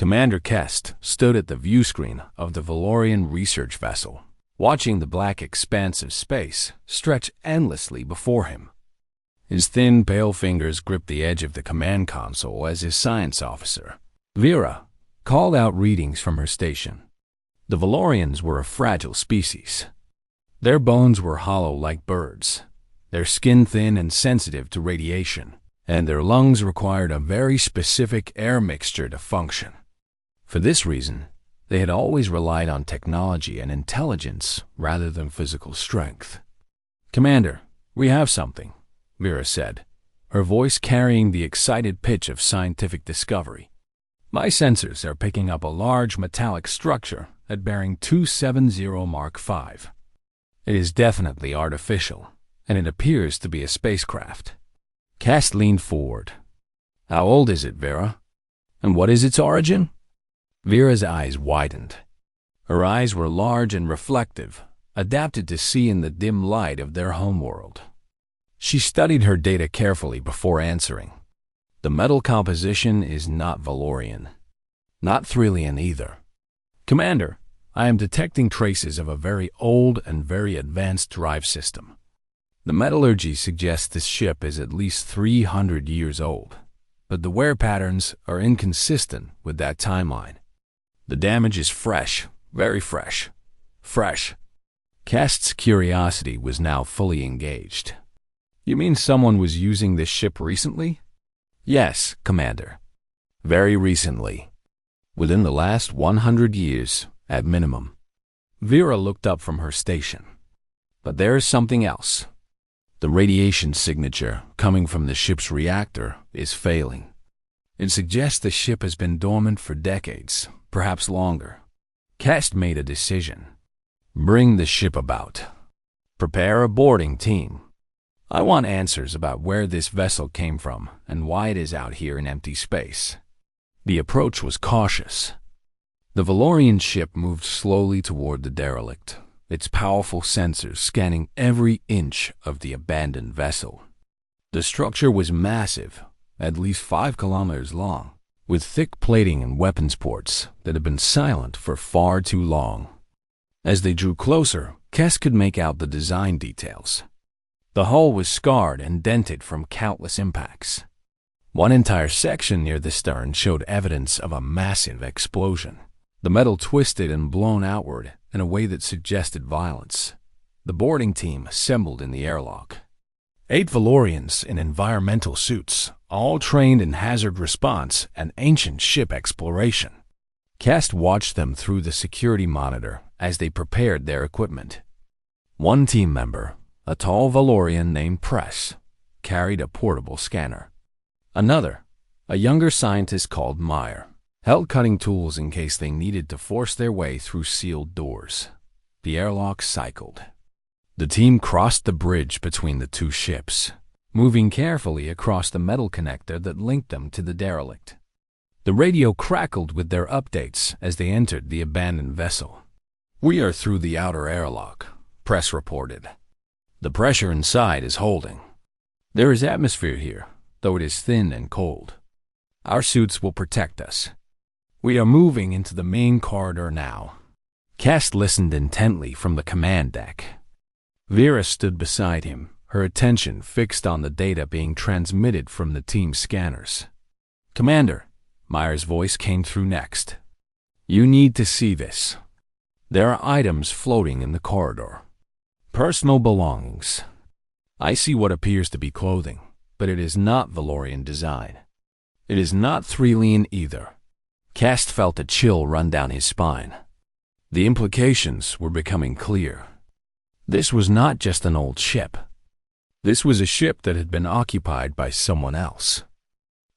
Commander Kest stood at the viewscreen of the Valorian research vessel, watching the black expanse of space stretch endlessly before him. His thin, pale fingers gripped the edge of the command console as his science officer, Vera, called out readings from her station. The Valorians were a fragile species. Their bones were hollow like birds, their skin thin and sensitive to radiation, and their lungs required a very specific air mixture to function. For this reason, they had always relied on technology and intelligence rather than physical strength. "Commander, we have something," Vera said, her voice carrying the excited pitch of scientific discovery. "My sensors are picking up a large metallic structure at bearing 270 Mark V. It is definitely artificial, and it appears to be a spacecraft." Kest leaned forward. "How old is it, Vera? And what is its origin?" Vera's eyes widened. Her eyes were large and reflective, adapted to see in the dim light of their homeworld. She studied her data carefully before answering. "The metal composition is not Valorian. Not Thrilian either. Commander, I am detecting traces of a very old and very advanced drive system. The metallurgy suggests this ship is at least 300 years old, but the wear patterns are inconsistent with that timeline. The damage is fresh, very fresh. Fresh." Kest's curiosity was now fully engaged. "You mean someone was using this ship recently?" "Yes, Commander. Very recently. Within the last 100 years, at minimum." Vera looked up from her station. "But there is something else. The radiation signature coming from the ship's reactor is failing. It suggests the ship has been dormant for decades, perhaps longer." Kest made a decision. "Bring the ship about. Prepare a boarding team. I want answers about where this vessel came from and why it is out here in empty space." The approach was cautious. The Valorian ship moved slowly toward the derelict, its powerful sensors scanning every inch of the abandoned vessel. The structure was massive, at least 5 kilometers long, with thick plating and weapons ports that had been silent for far too long. As they drew closer, Kest could make out the design details. The hull was scarred and dented from countless impacts. One entire section near the stern showed evidence of a massive explosion. The metal twisted and blown outward in a way that suggested violence. The boarding team assembled in the airlock. 8 Valorians in environmental suits, all trained in hazard response and ancient ship exploration. Kest watched them through the security monitor as they prepared their equipment. One team member, a tall Valorian named Press, carried a portable scanner. Another, a younger scientist called Meyer, held cutting tools in case they needed to force their way through sealed doors. The airlock cycled. The team crossed the bridge between the two ships, moving carefully across the metal connector that linked them to the derelict. The radio crackled with their updates as they entered the abandoned vessel. "We are through the outer airlock," Press reported. "The pressure inside is holding. There is atmosphere here, though it is thin and cold. Our suits will protect us. We are moving into the main corridor now." Kest listened intently from the command deck. Vera stood beside him, her attention fixed on the data being transmitted from the team's scanners. "Commander," Meyer's voice came through next. "You need to see this. There are items floating in the corridor. Personal belongings. I see what appears to be clothing, but it is not Valorian design. It is not Thrilian either." Kest felt a chill run down his spine. The implications were becoming clear. This was not just an old ship. This was a ship that had been occupied by someone else.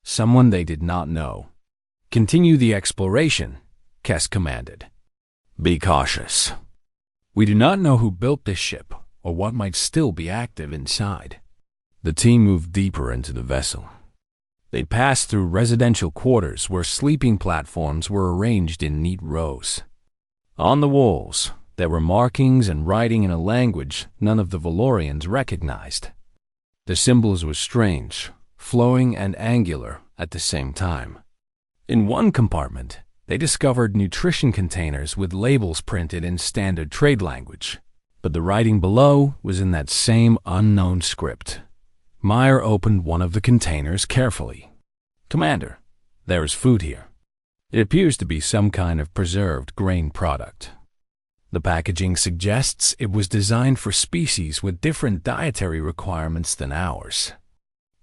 Someone they did not know. "Continue the exploration," Kest commanded. "Be cautious. We do not know who built this ship or what might still be active inside." The team moved deeper into the vessel. They passed through residential quarters where sleeping platforms were arranged in neat rows. On the walls, there were markings and writing in a language none of the Valorians recognized. The symbols were strange, flowing and angular at the same time. In one compartment, They discovered nutrition containers with labels printed in standard trade language, but the writing below was in that same unknown script. Meyer opened one of the containers carefully. "Commander, there is food here. It appears to be some kind of preserved grain product. The packaging suggests it was designed for species with different dietary requirements than ours.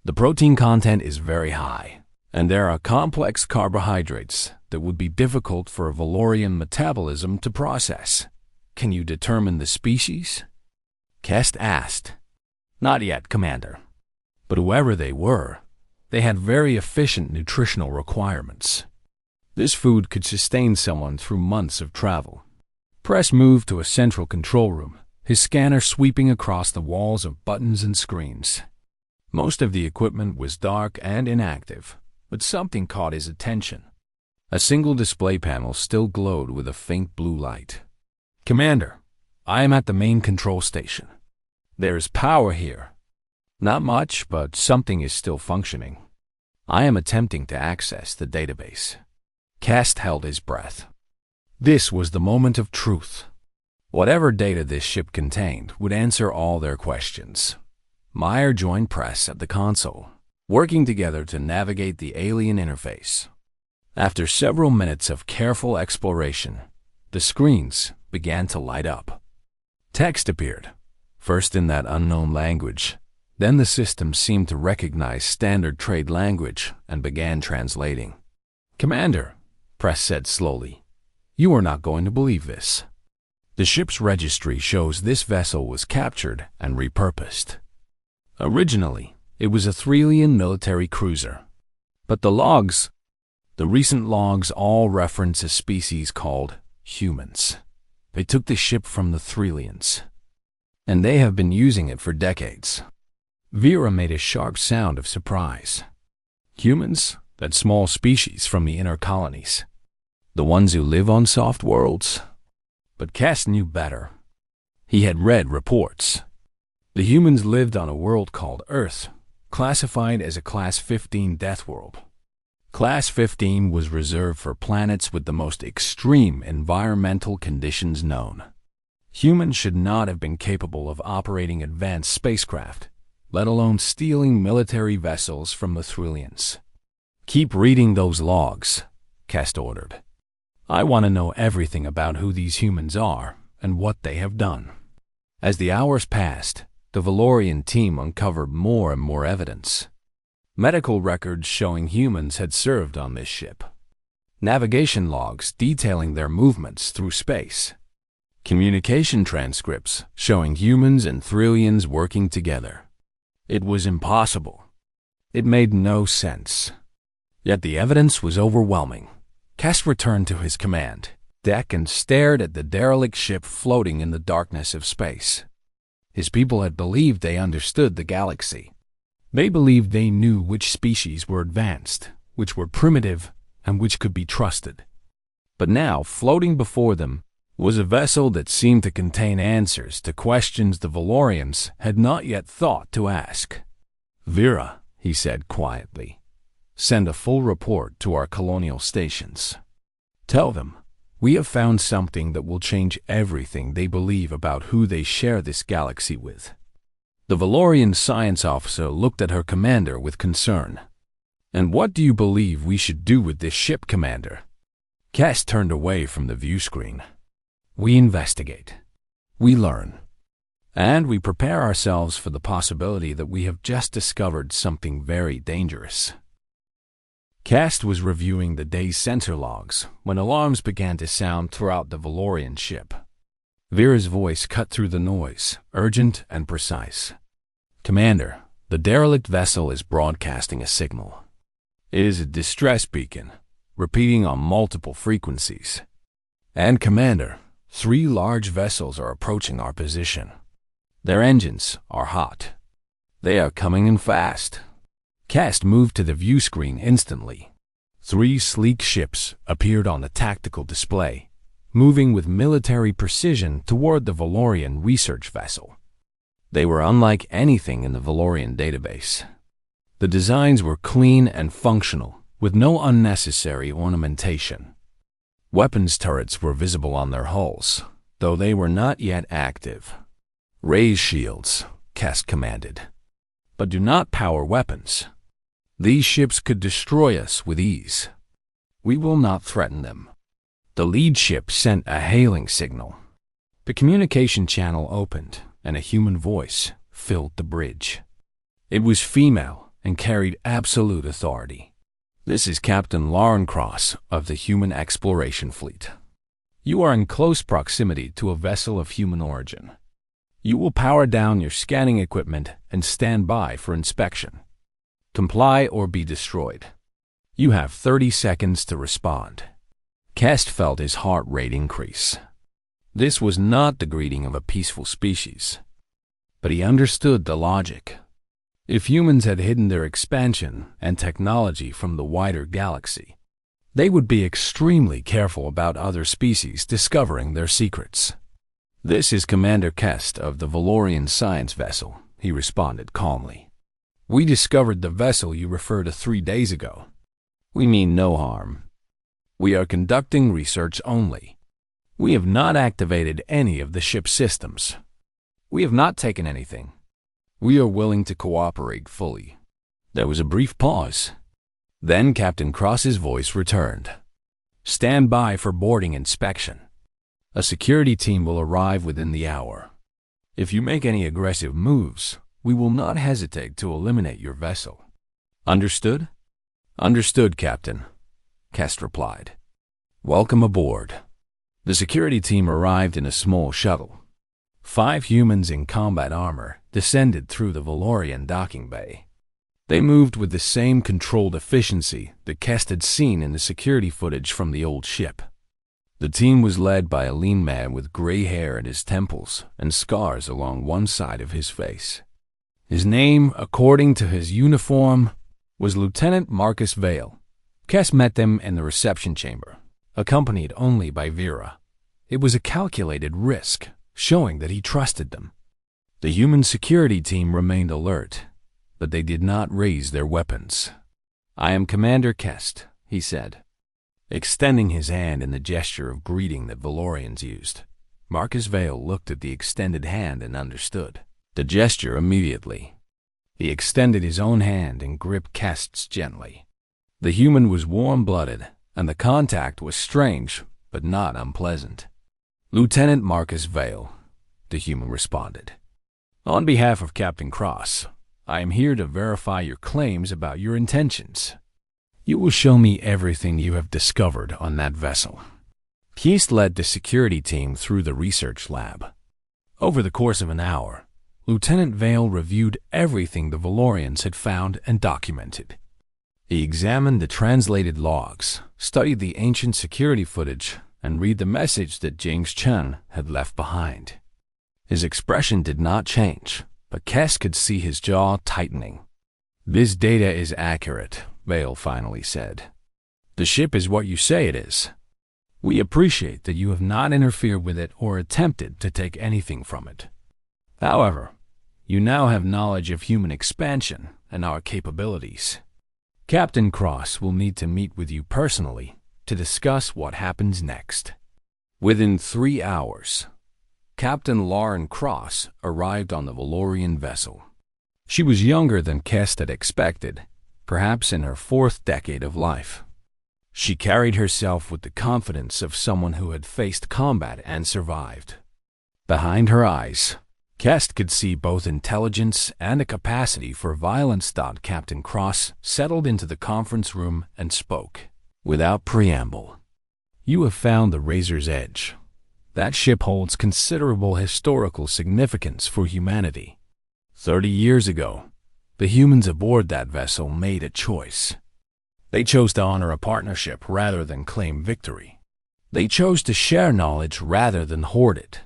The protein content is very high, and there are complex carbohydrates that would be difficult for a Valorian metabolism to process. Can you determine the species?" Kest asked. "Not yet, Commander. But whoever they were, they had very efficient nutritional requirements. This food could sustain someone through months of travel." Press moved to a central control room, his scanner sweeping across the walls of buttons and screens. Most of the equipment was dark and inactive, but something caught his attention. A single display panel still glowed with a faint blue light. "Commander, I am at the main control station. There is power here. Not much, but something is still functioning. I am attempting to access the database." Kest held his breath. This was the moment of truth. Whatever data this ship contained would answer all their questions. Meyer joined Press at the console, working together to navigate the alien interface. After several minutes of careful exploration, the screens began to light up. Text appeared, first in that unknown language. Then the system seemed to recognize standard trade language and began translating. "Commander," Press said slowly, "you are not going to believe this. The ship's registry shows this vessel was captured and repurposed. Originally, it was a Threlian military cruiser. But the recent logs all reference a species called humans. They took the ship from the Threlians, and they have been using it for decades." Vera made a sharp sound of surprise. "Humans? That small species from the inner colonies. The ones who live on soft worlds?" But Kest knew better. He had read reports. The humans lived on a world called Earth, classified as a Class 15 Deathworld. Class 15 was reserved for planets with the most extreme environmental conditions known. Humans should not have been capable of operating advanced spacecraft, let alone stealing military vessels from the Threlians. "Keep reading those logs," Kest ordered. "I want to know everything about who these humans are and what they have done." As the hours passed, the Valorian team uncovered more and more evidence. Medical records showing humans had served on this ship. Navigation logs detailing their movements through space. Communication transcripts showing humans and Threlians working together. It was impossible. It made no sense. Yet the evidence was overwhelming. Kest returned to his command deck and stared at the derelict ship floating in the darkness of space. His people had believed they understood the galaxy. They believed they knew which species were advanced, which were primitive, and which could be trusted. But now, floating before them, was a vessel that seemed to contain answers to questions the Valorians had not yet thought to ask. "Vera," he said quietly, "send a full report to our colonial stations. Tell them, we have found something that will change everything they believe about who they share this galaxy with." The Valorian science officer looked at her commander with concern. "And what do you believe we should do with this ship, Commander?" Kest turned away from the view screen. "We investigate. We learn. And we prepare ourselves for the possibility that we have just discovered something very dangerous." Kest was reviewing the day's sensor logs when alarms began to sound throughout the Valorian ship. Vera's voice cut through the noise, urgent and precise. "Commander, the derelict vessel is broadcasting a signal. It is a distress beacon, repeating on multiple frequencies. And Commander, 3 large vessels are approaching our position. Their engines are hot. They are coming in fast." Kest moved to the view screen instantly. 3 sleek ships appeared on the tactical display, moving with military precision toward the Valorian research vessel. They were unlike anything in the Valorian database. The designs were clean and functional, with no unnecessary ornamentation. Weapons turrets were visible on their hulls, though they were not yet active. "Raise shields," Kest commanded, "but do not power weapons. These ships could destroy us with ease. We will not threaten them." The lead ship sent a hailing signal. The communication channel opened, and a human voice filled the bridge. It was female and carried absolute authority. "This is Captain Lauren Cross of the Human Exploration Fleet. You are in close proximity to a vessel of human origin. You will power down your scanning equipment and stand by for inspection. Comply or be destroyed. You have 30 seconds to respond." Kest felt his heart rate increase. This was not the greeting of a peaceful species, but he understood the logic. If humans had hidden their expansion and technology from the wider galaxy, they would be extremely careful about other species discovering their secrets. "This is Commander Kest of the Valorian science vessel," he responded calmly. "We discovered the vessel you referred to 3 days ago. We mean no harm. We are conducting research only. We have not activated any of the ship's systems. We have not taken anything. We are willing to cooperate fully." There was a brief pause. Then Captain Cross's voice returned. "Stand by for boarding inspection. A security team will arrive within the hour. If you make any aggressive moves, we will not hesitate to eliminate your vessel." "Understood?" "Understood, Captain," Kest replied. "Welcome aboard." The security team arrived in a small shuttle. 5 humans in combat armor descended through the Valorian docking bay. They moved with the same controlled efficiency that Kest had seen in the security footage from the old ship. The team was led by a lean man with gray hair at his temples and scars along one side of his face. His name, according to his uniform, was Lieutenant Marcus Vale. Kest met them in the reception chamber, accompanied only by Vera. It was a calculated risk, showing that he trusted them. The human security team remained alert, but they did not raise their weapons. "I am Commander Kest," he said, extending his hand in the gesture of greeting that Valorians used. Marcus Vale looked at the extended hand and understood the gesture immediately. He extended his own hand and gripped Kest's gently. The human was warm-blooded, and the contact was strange, but not unpleasant. "Lieutenant Marcus Vale," the human responded. "On behalf of Captain Cross, I am here to verify your claims about your intentions. You will show me everything you have discovered on that vessel." Kest led the security team through the research lab. Over the course of an hour, Lieutenant Vale reviewed everything the Valorians had found and documented. He examined the translated logs, studied the ancient security footage, and read the message that James Chen had left behind. His expression did not change, but Kest could see his jaw tightening. "This data is accurate," Vale finally said. "The ship is what you say it is. We appreciate that you have not interfered with it or attempted to take anything from it. However, you now have knowledge of human expansion and our capabilities. Captain Cross will need to meet with you personally to discuss what happens next." Within 3 hours, Captain Lauren Cross arrived on the Valorian vessel. She was younger than Kest had expected, perhaps in her 4th decade of life. She carried herself with the confidence of someone who had faced combat and survived. Behind her eyes, Kest could see both intelligence and a capacity for violence. Captain Cross settled into the conference room and spoke, without preamble. "You have found the Razor's Edge. That ship holds considerable historical significance for humanity. 30 years ago, the humans aboard that vessel made a choice. They chose to honor a partnership rather than claim victory. They chose to share knowledge rather than hoard it.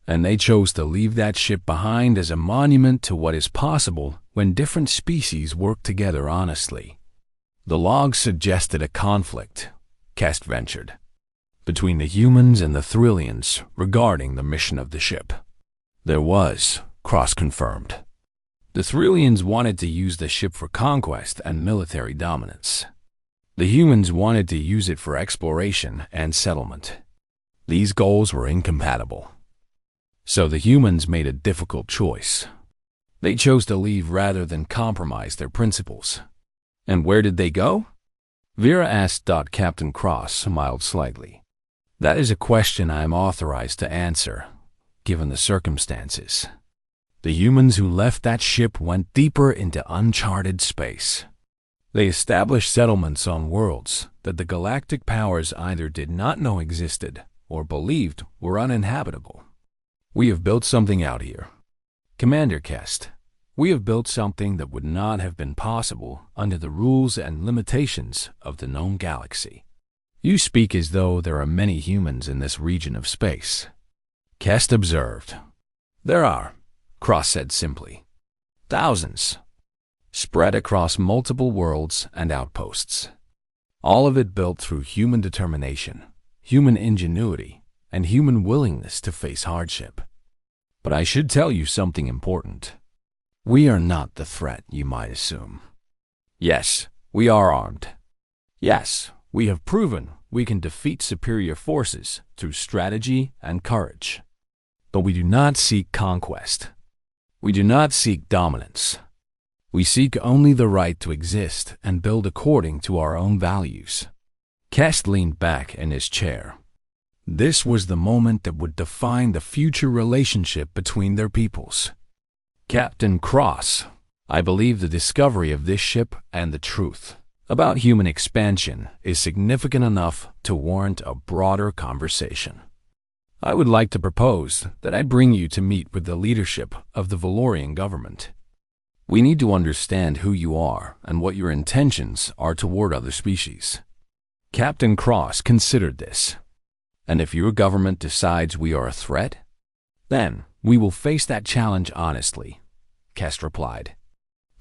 And they chose to leave that ship behind as a monument to what is possible when different species work together honestly." The logs suggested a conflict, Kest ventured, between the humans and the Thrillians regarding the mission of the ship. "There was," Cross confirmed. "The Thrillians wanted to use the ship for conquest and military dominance. The humans wanted to use it for exploration and settlement. These goals were incompatible. So the humans made a difficult choice. They chose to leave rather than compromise their principles. And where did they go? Vera asked. Captain Cross smiled slightly. That is a question I am authorized to answer, given the circumstances. The humans who left that ship went deeper into uncharted space. They established settlements on worlds that the galactic powers either did not know existed or believed were uninhabitable. We have built something out here. Commander Kest, we have built something that would not have been possible under the rules and limitations of the known galaxy. You speak as though there are many humans in this region of space. Kest observed. There are, Cross said simply. Thousands. Spread across multiple worlds and outposts. All of it built through human determination, human ingenuity, and human willingness to face hardship. But I should tell you something important. We are not the threat you might assume. Yes, we are armed. Yes, we have proven we can defeat superior forces through strategy and courage. But we do not seek conquest. We do not seek dominance. We seek only the right to exist and build according to our own values. Kest leaned back in his chair. This was the moment that would define the future relationship between their peoples. Captain Cross, I believe the discovery of this ship and the truth about human expansion is significant enough to warrant a broader conversation. I would like to propose that I bring you to meet with the leadership of the Valorian government. We need to understand who you are and what your intentions are toward other species. Captain Cross considered this. And if your government decides we are a threat, then we will face that challenge honestly, Kest replied.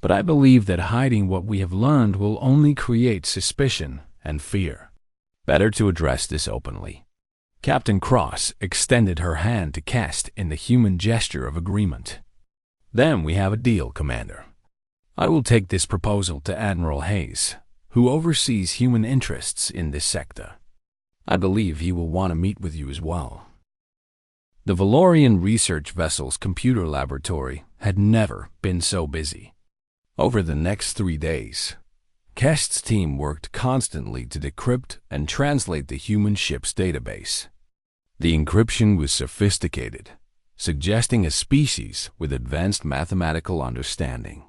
But I believe that hiding what we have learned will only create suspicion and fear. Better to address this openly. Captain Cross extended her hand to Kest in the human gesture of agreement. Then we have a deal, Commander. I will take this proposal to Admiral Hayes, who oversees human interests in this sector. I believe he will want to meet with you as well. The Valorian research vessel's computer laboratory had never been so busy. Over the next 3 days, Kest's team worked constantly to decrypt and translate the human ship's database. The encryption was sophisticated, suggesting a species with advanced mathematical understanding.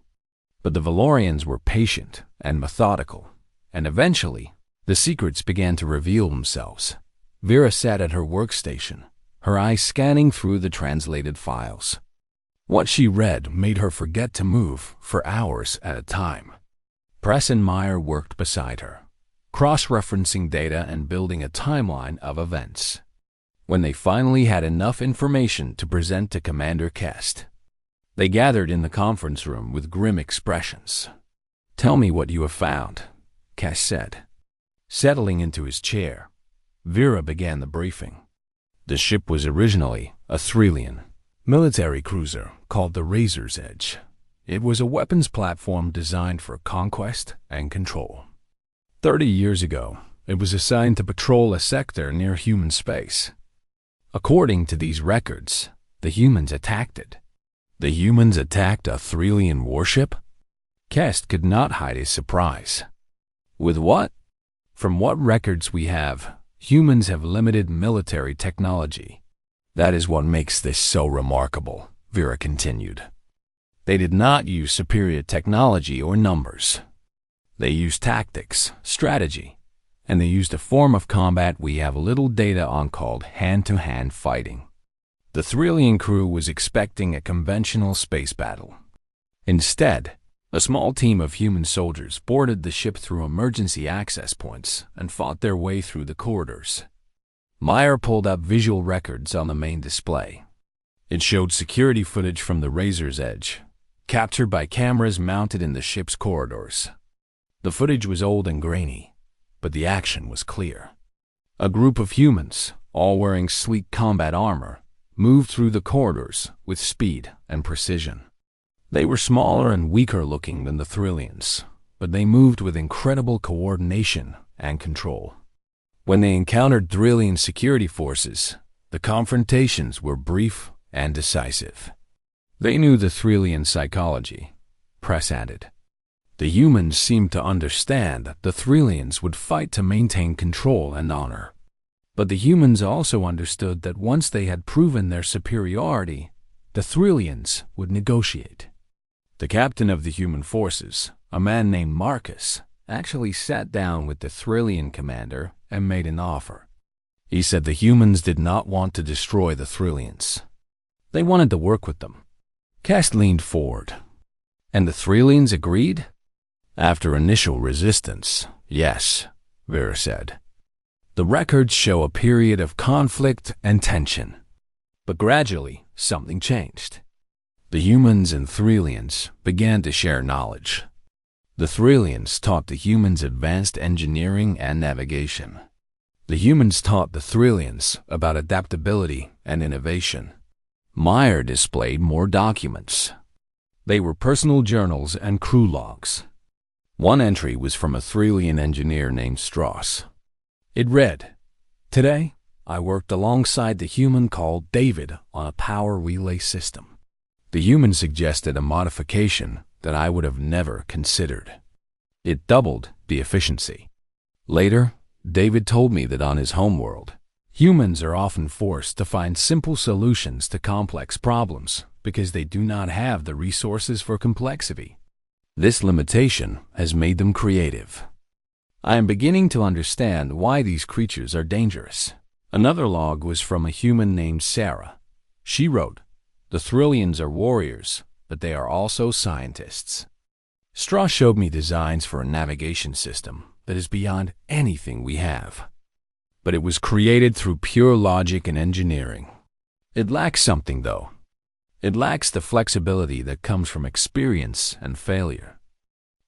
But the Valorians were patient and methodical, and eventually, the secrets began to reveal themselves. Vera sat at her workstation, her eyes scanning through the translated files. What she read made her forget to move for hours at a time. Press and Meyer worked beside her, cross-referencing data and building a timeline of events. When they finally had enough information to present to Commander Kest, they gathered in the conference room with grim expressions. Tell me what you have found, Kest said. Settling into his chair, Vera began the briefing. The ship was originally a Threlian military cruiser called the Razor's Edge. It was a weapons platform designed for conquest and control. 30 years ago, it was assigned to patrol a sector near human space. According to these records, the humans attacked it. The humans attacked a Threlian warship? Kest could not hide his surprise. With what? From what records we have, humans have limited military technology. That is what makes this so remarkable, Vera continued. They did not use superior technology or numbers. They used tactics, strategy, and they used a form of combat we have little data on called hand-to-hand fighting. The Threlian crew was expecting a conventional space battle. Instead, a small team of human soldiers boarded the ship through emergency access points and fought their way through the corridors. Meyer pulled up visual records on the main display. It showed security footage from the Razor's Edge, captured by cameras mounted in the ship's corridors. The footage was old and grainy, but the action was clear. A group of humans, all wearing sleek combat armor, moved through the corridors with speed and precision. They were smaller and weaker looking than the Threlians, but they moved with incredible coordination and control. When they encountered Thrillian security forces, the confrontations were brief and decisive. They knew the Thrillian psychology, Press added. The humans seemed to understand that the Thrillians would fight to maintain control and honor. But the humans also understood that once they had proven their superiority, the Thrillians would negotiate. The captain of the human forces, a man named Marcus, actually sat down with the Thrillian commander and made an offer. He said the humans did not want to destroy the Thrillians. They wanted to work with them. Cast leaned forward. And the Thrillians agreed? After initial resistance, yes, Vera said. The records show a period of conflict and tension. But gradually, something changed. The humans and Thrillians began to share knowledge. The Thrillians taught the humans advanced engineering and navigation. The humans taught the Thrillians about adaptability and innovation. Meyer displayed more documents. They were personal journals and crew logs. One entry was from a Thrillian engineer named Strauss. It read, "Today, I worked alongside the human called David on a power relay system. The human suggested a modification that I would have never considered. It doubled the efficiency. Later, David told me that on his homeworld, humans are often forced to find simple solutions to complex problems because they do not have the resources for complexity. This limitation has made them creative. I am beginning to understand why these creatures are dangerous." Another log was from a human named Sarah. She wrote, "The Thrillians are warriors, but they are also scientists." Strauss showed me designs for a navigation system that is beyond anything we have. But it was created through pure logic and engineering. It lacks something, though. It lacks the flexibility that comes from experience and failure.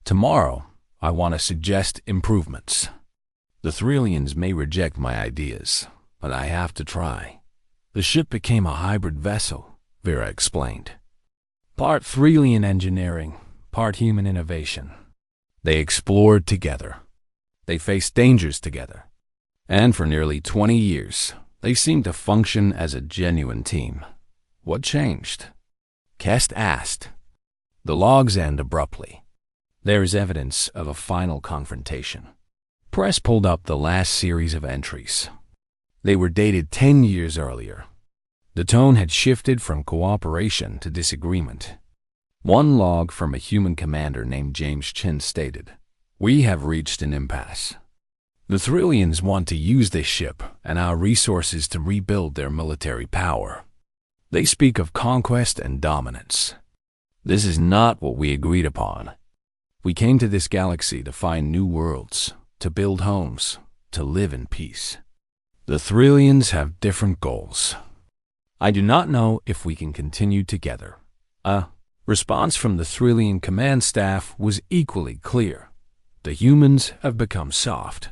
Tomorrow, I want to suggest improvements. The Thrillians may reject my ideas, but I have to try. The ship became a hybrid vessel, Vera explained. Part Thrillian engineering, part human innovation. They explored together. They faced dangers together. And for nearly 20 years, they seemed to function as a genuine team. What changed? Kest asked. The logs end abruptly. There is evidence of a final confrontation. Press pulled up the last series of entries. They were dated 10 years earlier. The tone had shifted from cooperation to disagreement. One log from a human commander named James Chin stated, "We have reached an impasse. The Thrillians want to use this ship and our resources to rebuild their military power. They speak of conquest and dominance. This is not what we agreed upon. We came to this galaxy to find new worlds, to build homes, to live in peace. The Thrillians have different goals. I do not know if we can continue together." A response from the Thrillian command staff was equally clear. The humans have become soft.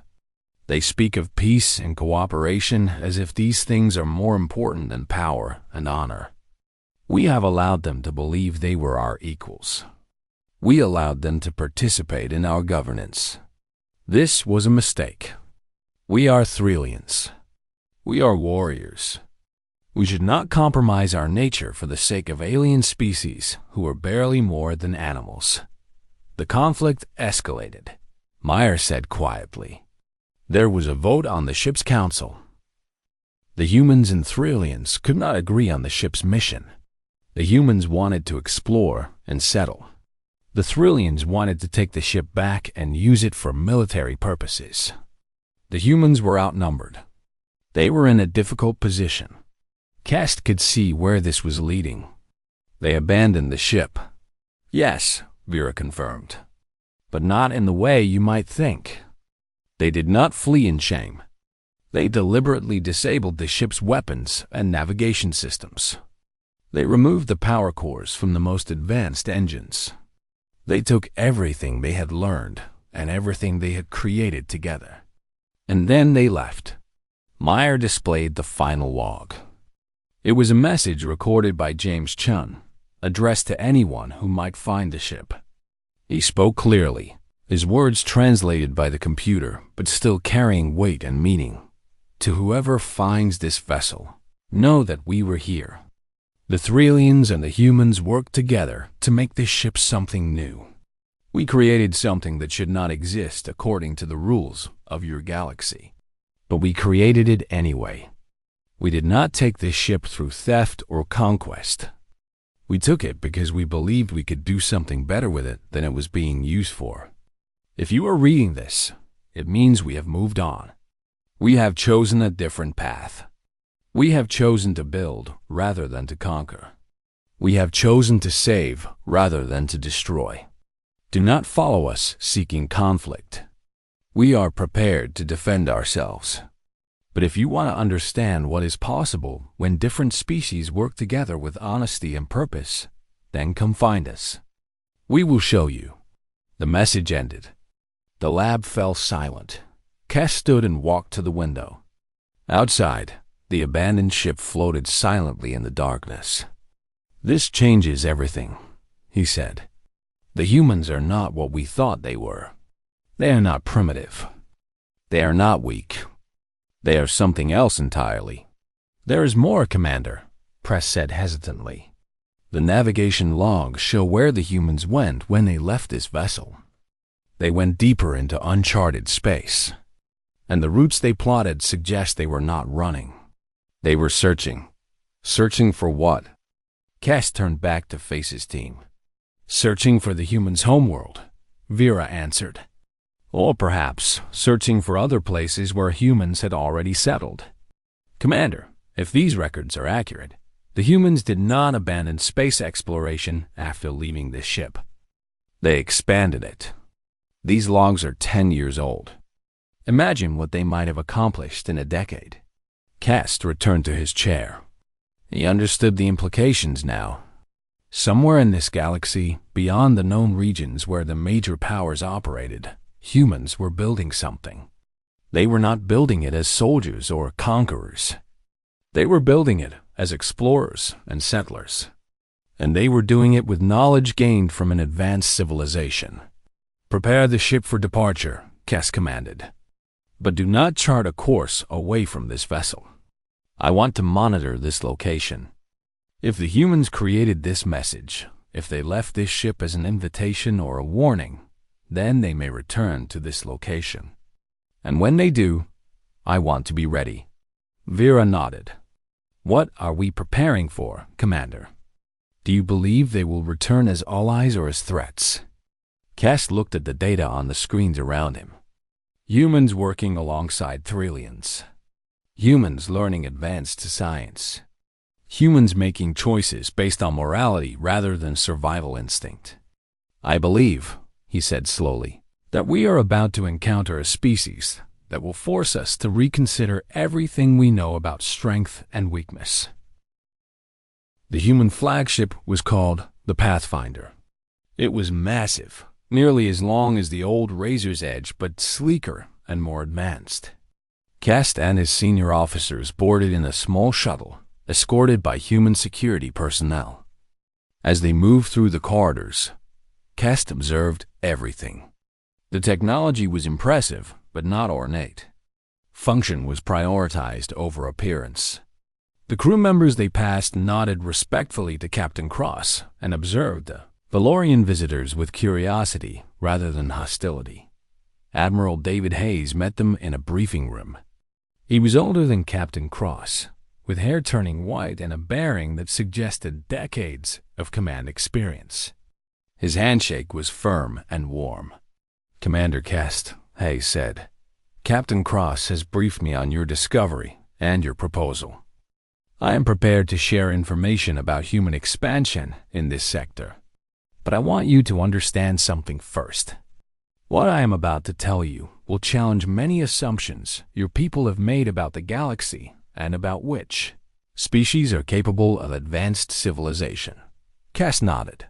They speak of peace and cooperation as if these things are more important than power and honor. We have allowed them to believe they were our equals. We allowed them to participate in our governance. This was a mistake. We are Thrillians. We are warriors. We should not compromise our nature for the sake of alien species who are barely more than animals. The conflict escalated. Meyer said quietly. There was a vote on the ship's council. The humans and Thrillians could not agree on the ship's mission. The humans wanted to explore and settle. The Thrillians wanted to take the ship back and use it for military purposes. The humans were outnumbered. They were in a difficult position. Kest could see where this was leading. They abandoned the ship. Yes, Vera confirmed. But not in the way you might think. They did not flee in shame. They deliberately disabled the ship's weapons and navigation systems. They removed the power cores from the most advanced engines. They took everything they had learned and everything they had created together. And then they left. Meyer displayed the final log. It was a message recorded by James Chun, addressed to anyone who might find the ship. He spoke clearly. his words translated by the computer, but still carrying weight and meaning. To whoever finds this vessel, know that we were here. The Thralians and the humans worked together to make this ship something new. We created something that should not exist according to the rules of your galaxy. But we created it anyway. We did not take this ship through theft or conquest. We took it because we believed we could do something better with it than it was being used for. If you are reading this, it means we have moved on. We have chosen a different path. We have chosen to build rather than to conquer. We have chosen to save rather than to destroy. Do not follow us seeking conflict. We are prepared to defend ourselves. But if you want to understand what is possible when different species work together with honesty and purpose, then come find us. We will show you. The message ended. The lab fell silent. Cass stood and walked to the window. Outside, the abandoned ship floated silently in the darkness. This changes everything, he said. The humans are not what we thought they were. They are not primitive. They are not weak. They are something else entirely. There is more, Commander, Press said hesitantly. The navigation logs show where the humans went when they left this vessel. They went deeper into uncharted space. And the routes they plotted suggest they were not running. They were searching. Searching for what? Cass turned back to face his team. Searching for the humans' homeworld, Vera answered. Or perhaps searching for other places where humans had already settled. Commander, if these records are accurate, the humans did not abandon space exploration after leaving this ship. They expanded it. These logs are 10 years old. Imagine what they might have accomplished in a decade. Cass returned to his chair. He understood the implications now. Somewhere in this galaxy, beyond the known regions where the major powers operated, humans were building something. They were not building it as soldiers or conquerors. They were building it as explorers and settlers. And they were doing it with knowledge gained from an advanced civilization. Prepare the ship for departure, Cass commanded. But do not chart a course away from this vessel. I want to monitor this location. If the humans created this message, if they left this ship as an invitation or a warning, then they may return to this location. And when they do, I want to be ready. Vera nodded. What are we preparing for, Commander? Do you believe they will return as allies or as threats? Cass looked at the data on the screens around him. Humans working alongside Thralians. Humans learning advanced science. Humans making choices based on morality rather than survival instinct. I believe, he said slowly, that we are about to encounter a species that will force us to reconsider everything we know about strength and weakness. The human flagship was called the Pathfinder. It was massive, nearly as long as the old Razor's Edge, but sleeker and more advanced. Cass and his senior officers boarded in a small shuttle, escorted by human security personnel. As they moved through the corridors, Cass observed everything. The technology was impressive, but not ornate. Function was prioritized over appearance. The crew members they passed nodded respectfully to Captain Cross and observed the Valorian visitors with curiosity rather than hostility. Admiral David Hayes met them in a briefing room. He was older than Captain Cross, with hair turning white and a bearing that suggested decades of command experience. His handshake was firm and warm. Commander Cass, Hayes said, Captain Cross has briefed me on your discovery and your proposal. I am prepared to share information about human expansion in this sector. But I want you to understand something first. What I am about to tell you will challenge many assumptions your people have made about the galaxy and about which species are capable of advanced civilization. Cass nodded.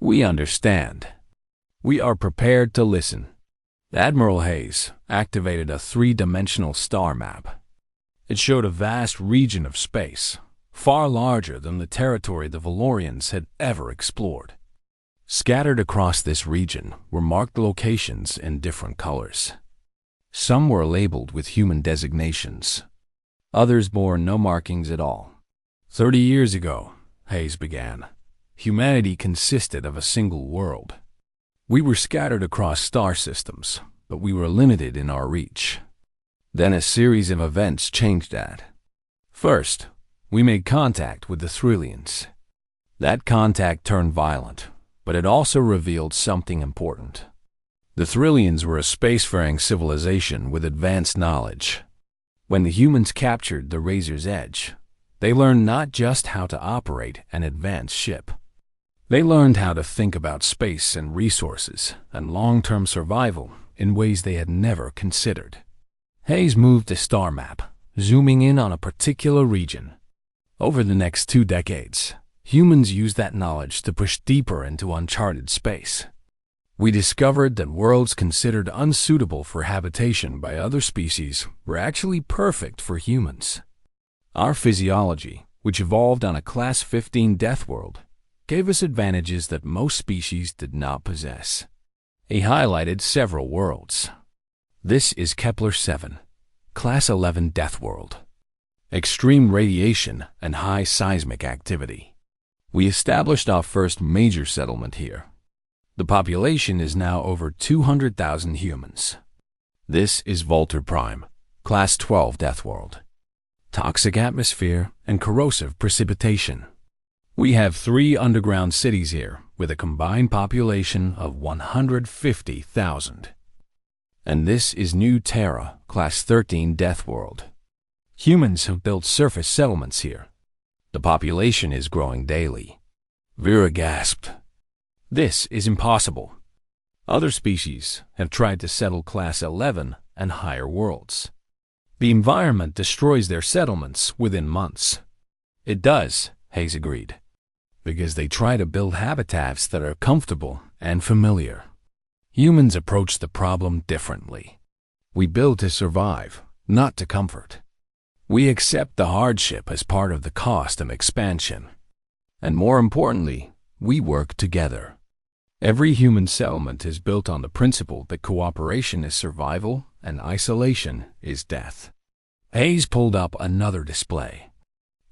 We understand. We are prepared to listen. Admiral Hayes activated a three-dimensional star map. It showed a vast region of space, far larger than the territory the Valorians had ever explored. Scattered across this region were marked locations in different colors. Some were labeled with human designations. Others bore no markings at all. 30 years ago, Hayes began, humanity consisted of a single world. We were scattered across star systems, but we were limited in our reach. Then a series of events changed that. First, we made contact with the Thrillians. That contact turned violent, but it also revealed something important. The Thrillians were a spacefaring civilization with advanced knowledge. When the humans captured the Razor's Edge, they learned not just how to operate an advanced ship. They learned how to think about space and resources and long-term survival in ways they had never considered. Hayes moved a star map, zooming in on a particular region. Over the next 2 decades, humans used that knowledge to push deeper into uncharted space. We discovered that worlds considered unsuitable for habitation by other species were actually perfect for humans. Our physiology, which evolved on a Class 15 Deathworld, gave us advantages that most species did not possess. He highlighted several worlds. This is Kepler-7, Class 11 Deathworld. Extreme radiation and high seismic activity. We established our first major settlement here. The population is now over 200,000 humans. This is Volta Prime, Class 12 Deathworld. Toxic atmosphere and corrosive precipitation. We have 3 underground cities here with a combined population of 150,000. And this is New Terra, Class 13 Deathworld. Humans have built surface settlements here. The population is growing daily. Vera gasped. This is impossible. Other species have tried to settle Class 11 and higher worlds. The environment destroys their settlements within months. It does, Hayes agreed, because they try to build habitats that are comfortable and familiar. Humans approach the problem differently. We build to survive, not to comfort. We accept the hardship as part of the cost of expansion. And more importantly, we work together. Every human settlement is built on the principle that cooperation is survival and isolation is death. Hayes pulled up another display.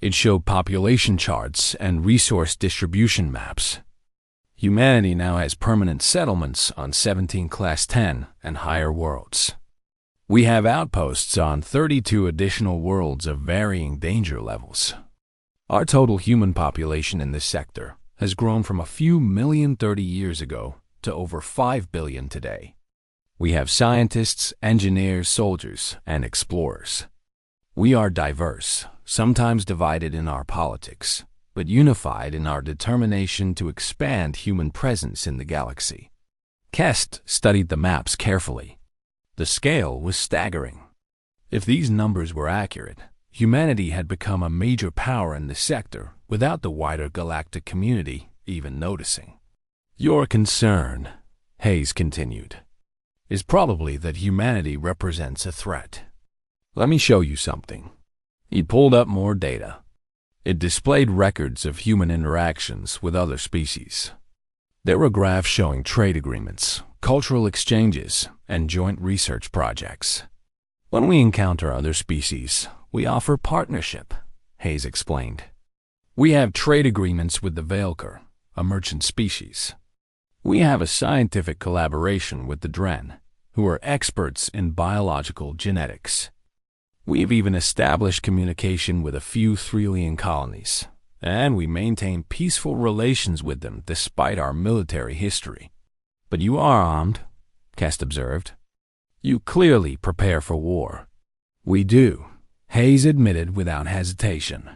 It showed population charts and resource distribution maps. Humanity now has permanent settlements on 17 Class 10 and higher worlds. We have outposts on 32 additional worlds of varying danger levels. Our total human population in this sector has grown from a few million 30 years ago to over 5 billion today. We have scientists, engineers, soldiers, and explorers. We are diverse, sometimes divided in our politics, but unified in our determination to expand human presence in the galaxy. Kest studied the maps carefully. The scale was staggering. If these numbers were accurate, humanity had become a major power in the sector without the wider galactic community even noticing. Your concern, Hayes continued, is probably that humanity represents a threat. Let me show you something. He pulled up more data. It displayed records of human interactions with other species. There were graphs showing trade agreements, cultural exchanges, and joint research projects. When we encounter other species, we offer partnership, Hayes explained. We have trade agreements with the Valkyr, a merchant species. We have a scientific collaboration with the Dren, who are experts in biological genetics. We've even established communication with a few Thrillian colonies, and we maintain peaceful relations with them despite our military history. But you are armed, Kest observed. You clearly prepare for war. We do, Hayes admitted without hesitation,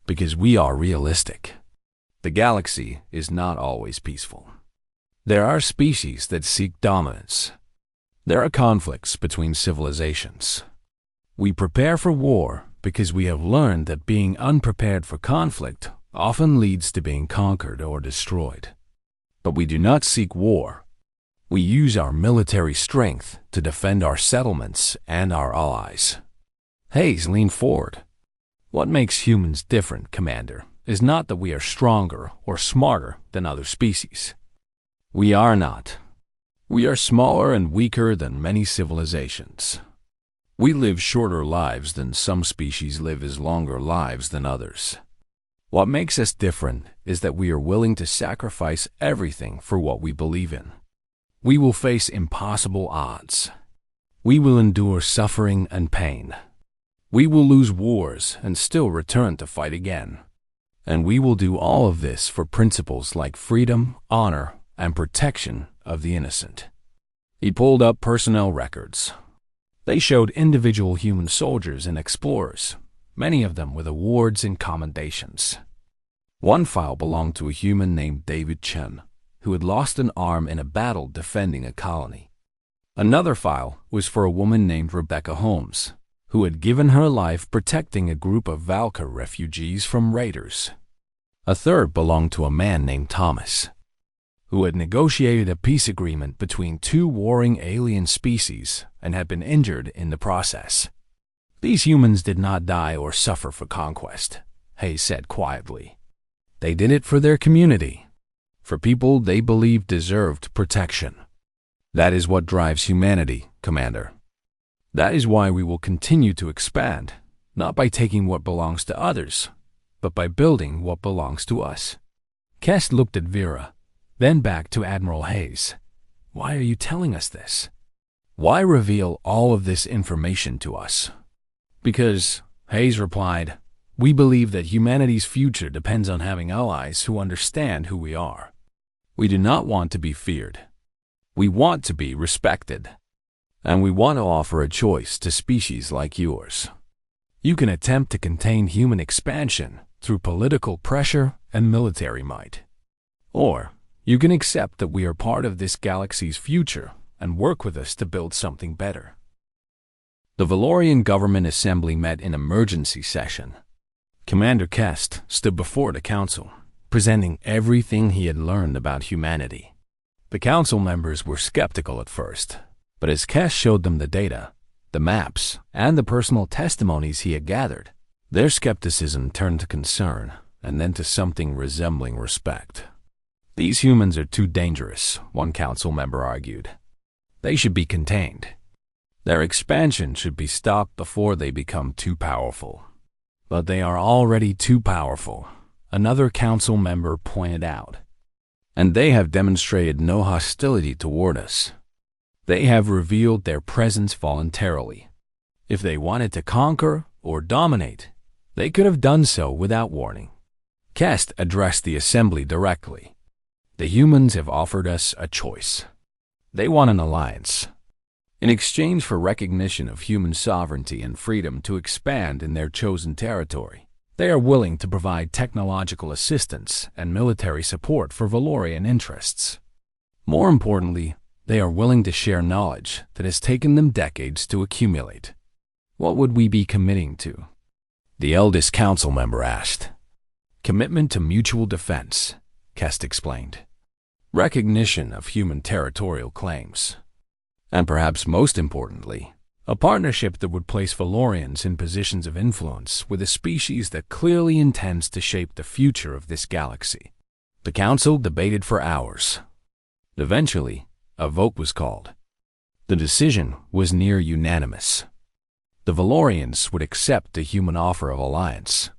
because we are realistic. The galaxy is not always peaceful. There are species that seek dominance. There are conflicts between civilizations. We prepare for war because we have learned that being unprepared for conflict often leads to being conquered or destroyed. But we do not seek war. We use our military strength to defend our settlements and our allies. Hayes leaned forward. What makes humans different, Commander, is not that we are stronger or smarter than other species. We are not. We are smaller and weaker than many civilizations. We live shorter lives than some species live as longer lives than others. What makes us different is that we are willing to sacrifice everything for what we believe in. We will face impossible odds. We will endure suffering and pain. We will lose wars and still return to fight again. And we will do all of this for principles like freedom, honor, and protection of the innocent. He pulled up personnel records. They showed individual human soldiers and explorers, many of them with awards and commendations. One file belonged to a human named David Chen, who had lost an arm in a battle defending a colony. Another file was for a woman named Rebecca Holmes, who had given her life protecting a group of Valka refugees from raiders. A third belonged to a man named Thomas, who had negotiated a peace agreement between two warring alien species and had been injured in the process. These humans did not die or suffer for conquest, Hayes said quietly. They did it for their community, for people they believed deserved protection. That is what drives humanity, Commander. That is why we will continue to expand, not by taking what belongs to others, but by building what belongs to us. Kest looked at Vera, then back to Admiral Hayes. Why are you telling us this? Why reveal all of this information to us? Because, Hayes replied, we believe that humanity's future depends on having allies who understand who we are. We do not want to be feared. We want to be respected. And we want to offer a choice to species like yours. You can attempt to contain human expansion through political pressure and military might. Or you can accept that we are part of this galaxy's future and work with us to build something better. The Valorian Government Assembly met in emergency session. Commander Kest stood before the council, presenting everything he had learned about humanity. The council members were skeptical at first, but as Kest showed them the data, the maps, and the personal testimonies he had gathered, their skepticism turned to concern and then to something resembling respect. These humans are too dangerous, one council member argued. They should be contained. Their expansion should be stopped before they become too powerful. But they are already too powerful, another council member pointed out. And they have demonstrated no hostility toward us. They have revealed their presence voluntarily. If they wanted to conquer or dominate, they could have done so without warning. Kest addressed the assembly directly. The humans have offered us a choice. They want an alliance. In exchange for recognition of human sovereignty and freedom to expand in their chosen territory, they are willing to provide technological assistance and military support for Valorian interests. More importantly, they are willing to share knowledge that has taken them decades to accumulate. What would we be committing to? The eldest council member asked. Commitment to mutual defense, Kest explained. Recognition of human territorial claims. And perhaps most importantly, a partnership that would place Valorians in positions of influence with a species that clearly intends to shape the future of this galaxy. The council debated for hours. Eventually, a vote was called. The decision was near unanimous. The Valorians would accept the human offer of alliance.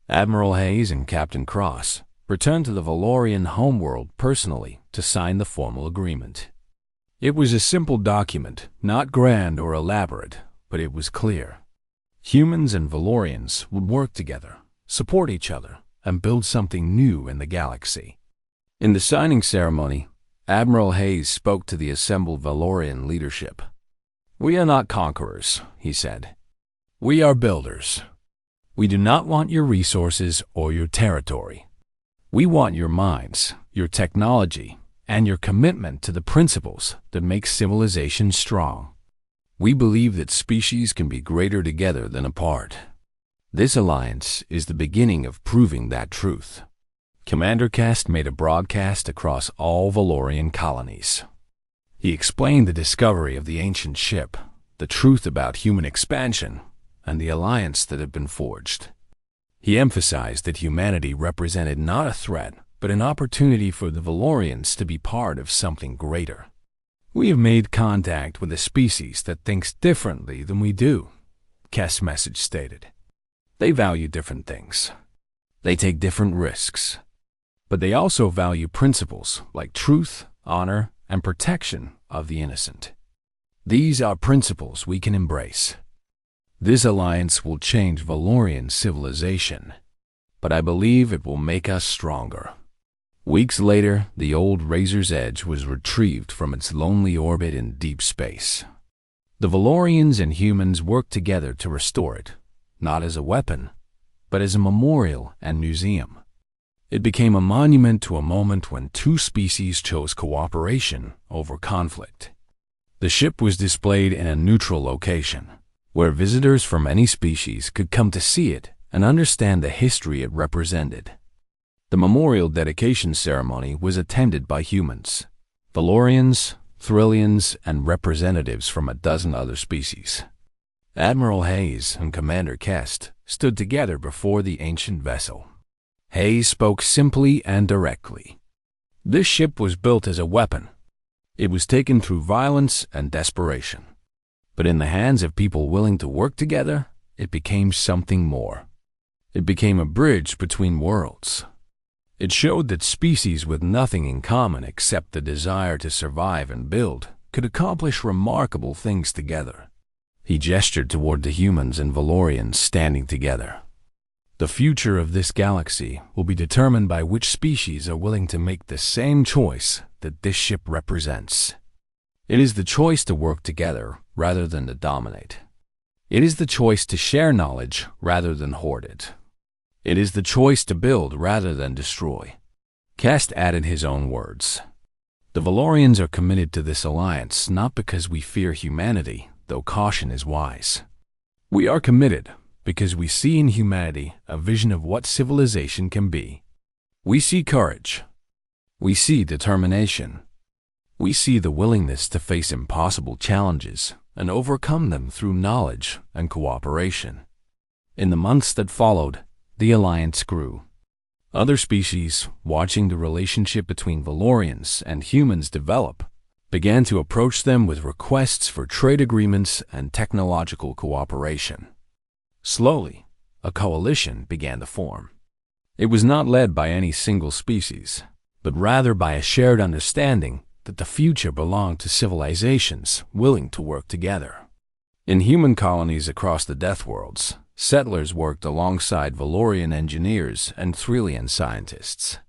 Admiral Hayes and Captain Cross returned to the Valorian homeworld personally to sign the formal agreement. It was a simple document, not grand or elaborate, but it was clear. Humans and Valorians would work together, support each other, and build something new in the galaxy. In the signing ceremony, Admiral Hayes spoke to the assembled Valorian leadership. We are not conquerors, he said. We are builders. We do not want your resources or your territory. We want your minds, your technology, and your commitment to the principles that make civilization strong. We believe that species can be greater together than apart. This alliance is the beginning of proving that truth. Commander Kest made a broadcast across all Valorian colonies. He explained the discovery of the ancient ship, the truth about human expansion, and the alliance that had been forged. He emphasized that humanity represented not a threat, but an opportunity for the Valorians to be part of something greater. We have made contact with a species that thinks differently than we do, Kest's message stated. They value different things. They take different risks. But they also value principles like truth, honor, and protection of the innocent. These are principles we can embrace. This alliance will change Valorian civilization, but I believe it will make us stronger. Weeks later, the old Razor's Edge was retrieved from its lonely orbit in deep space. The Valorians and humans worked together to restore it, not as a weapon, but as a memorial and museum. It became a monument to a moment when two species chose cooperation over conflict. The ship was displayed in a neutral location, where visitors from any species could come to see it and understand the history it represented. The memorial dedication ceremony was attended by humans, Valorians, Thrillians, and representatives from a dozen other species. Admiral Hayes and Commander Kest stood together before the ancient vessel. Hayes spoke simply and directly. This ship was built as a weapon. It was taken through violence and desperation. But in the hands of people willing to work together, it became something more. It became a bridge between worlds. It showed that species with nothing in common except the desire to survive and build could accomplish remarkable things together. He gestured toward the humans and Valorians standing together. The future of this galaxy will be determined by which species are willing to make the same choice that this ship represents. It is the choice to work together rather than to dominate. It is the choice to share knowledge rather than hoard it. It is the choice to build rather than destroy. Kest added his own words. The Valorians are committed to this alliance not because we fear humanity, though caution is wise. We are committed because we see in humanity a vision of what civilization can be. We see courage. We see determination. We see the willingness to face impossible challenges and overcome them through knowledge and cooperation. In the months that followed, the alliance grew. Other species, watching the relationship between Valorians and humans develop, began to approach them with requests for trade agreements and technological cooperation. Slowly, a coalition began to form. It was not led by any single species, but rather by a shared understanding that the future belonged to civilizations willing to work together. In human colonies across the Deathworlds, settlers worked alongside Valorian engineers and Thrillian scientists.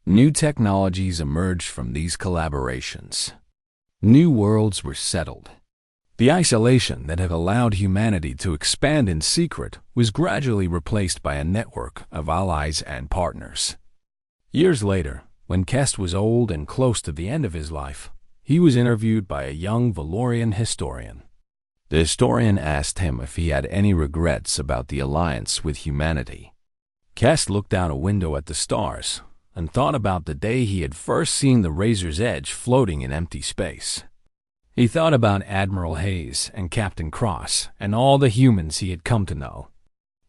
New technologies emerged from these collaborations. New worlds were settled. The isolation that had allowed humanity to expand in secret was gradually replaced by a network of allies and partners. Years later, when Kest was old and close to the end of his life, he was interviewed by a young Valorian historian. The historian asked him if he had any regrets about the alliance with humanity. Kest looked out a window at the stars and thought about the day he had first seen the Razor's Edge floating in empty space. He thought about Admiral Hayes and Captain Cross and all the humans he had come to know.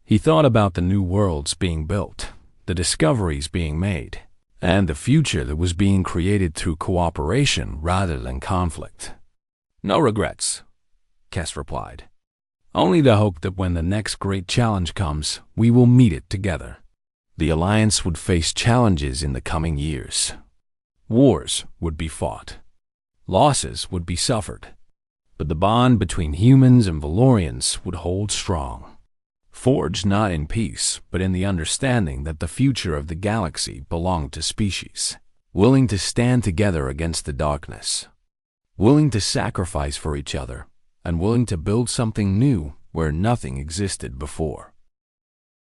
He thought about the new worlds being built, the discoveries being made, and the future that was being created through cooperation rather than conflict. "No regrets," Kest replied. "Only the hope that when the next great challenge comes, we will meet it together." The alliance would face challenges in the coming years. Wars would be fought. Losses would be suffered. But the bond between humans and Valorians would hold strong. Forged not in peace, but in the understanding that the future of the galaxy belonged to species, willing to stand together against the darkness, willing to sacrifice for each other, and willing to build something new where nothing existed before.